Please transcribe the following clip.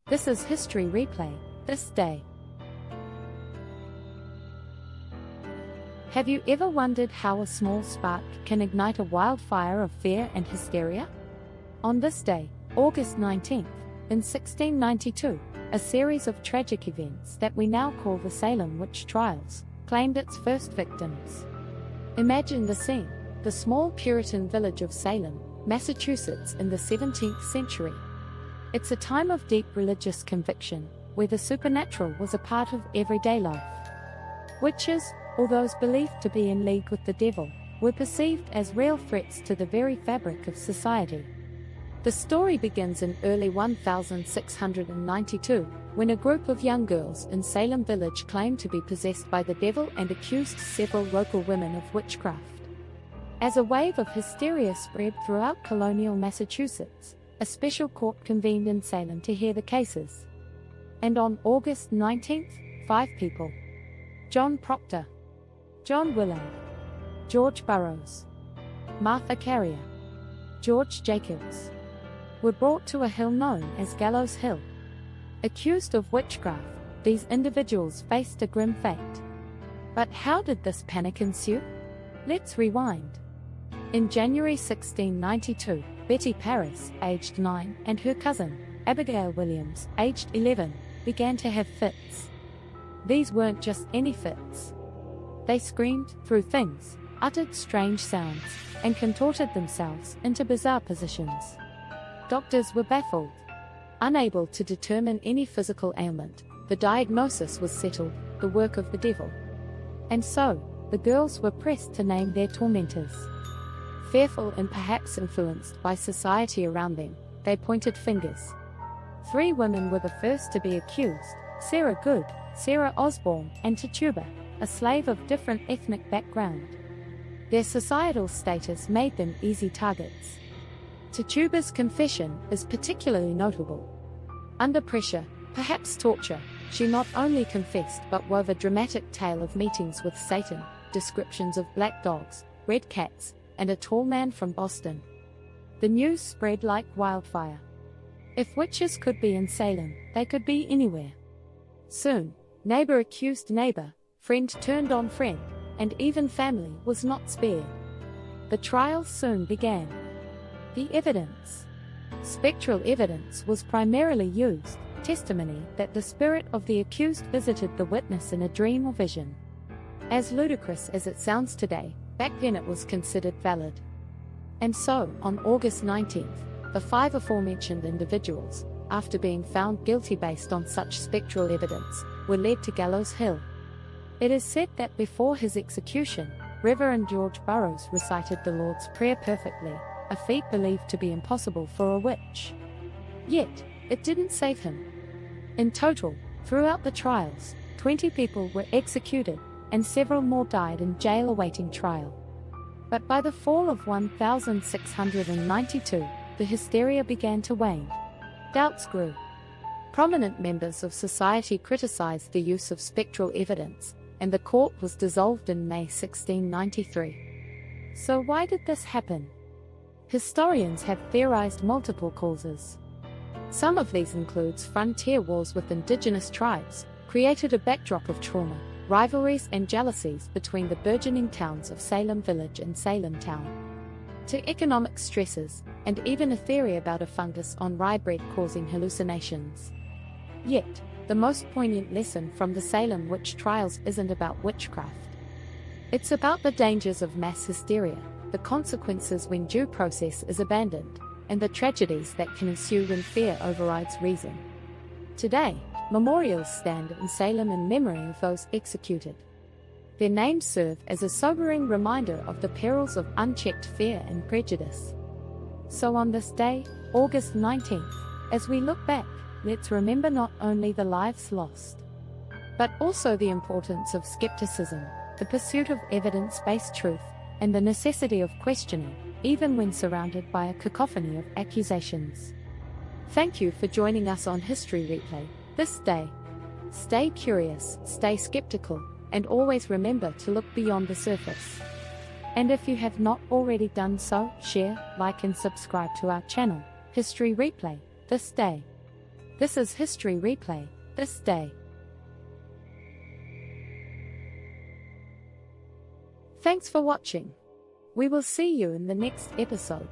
This is History Replay, this day. Have you ever wondered how a small spark can ignite a wildfire of fear and hysteria? On this day, August 19th, in 1692, a series of tragic events that we now call the Salem Witch Trials claimed its first victims. Imagine the scene, the small Puritan village of Salem, Massachusetts in the 17th century. It's a time of deep religious conviction, where the supernatural was a part of everyday life. Witches, or those believed to be in league with the devil, were perceived as real threats to the very fabric of society. The story begins in early 1692, when a group of young girls in Salem village claimed to be possessed by the devil and accused several local women of witchcraft. As a wave of hysteria spread throughout colonial Massachusetts, a special court convened in Salem to hear the cases. And on August 19th, 5 people, John Proctor, John Willard, George Burroughs, Martha Carrier, George Jacobs, were brought to a hill known as Gallows Hill. Accused of witchcraft, these individuals faced a grim fate. But how did this panic ensue? Let's rewind. In January 1692, Betty Paris, aged 9, and her cousin, Abigail Williams, aged 11, began to have fits. These weren't just any fits. They screamed, threw things, uttered strange sounds, and contorted themselves into bizarre positions. Doctors were baffled. Unable to determine any physical ailment, the diagnosis was settled, the work of the devil. And so, the girls were pressed to name their tormentors. Fearful and perhaps influenced by society around them, they pointed fingers. 3 women were the first to be accused: Sarah Good, Sarah Osborne, and Tituba, a slave of different ethnic background. Their societal status made them easy targets. Tituba's confession is particularly notable. Under pressure, perhaps torture, she not only confessed but wove a dramatic tale of meetings with Satan, descriptions of black dogs, red cats, and a tall man from Boston. The news spread like wildfire. If witches could be in Salem, they could be anywhere. Soon, neighbor accused neighbor, friend turned on friend, and even family was not spared. The trials soon began. The evidence. Spectral evidence was primarily used, testimony that the spirit of the accused visited the witness in a dream or vision. As ludicrous as it sounds today, back then it was considered valid. And so, on August 19th, the 5 aforementioned individuals, after being found guilty based on such spectral evidence, were led to Gallows Hill. It is said that before his execution, Reverend George Burroughs recited the Lord's Prayer perfectly, a feat believed to be impossible for a witch. Yet, it didn't save him. In total, throughout the trials, 20 people were executed, and several more died in jail awaiting trial. But by the fall of 1692, the hysteria began to wane. Doubts grew. Prominent members of society criticized the use of spectral evidence, and the court was dissolved in May 1693. So why did this happen? Historians have theorized multiple causes. Some of these include frontier wars with indigenous tribes, created a backdrop of trauma, rivalries and jealousies between the burgeoning towns of Salem Village and Salem Town, to economic stresses, and even a theory about a fungus on rye bread causing hallucinations. Yet, the most poignant lesson from the Salem Witch Trials isn't about witchcraft. It's about the dangers of mass hysteria, the consequences when due process is abandoned, and the tragedies that can ensue when fear overrides reason. Today, memorials stand in Salem in memory of those executed. Their names serve as a sobering reminder of the perils of unchecked fear and prejudice. So on this day, August 19th, as we look back, let's remember not only the lives lost, but also the importance of skepticism, the pursuit of evidence-based truth, and the necessity of questioning, even when surrounded by a cacophony of accusations. Thank you for joining us on History Replay this day. Stay curious, stay skeptical, and always remember to look beyond the surface. And if you have not already done so, share, like and subscribe to our channel, History Replay, this day. This is History Replay, this day. Thanks for watching. We will see you in the next episode.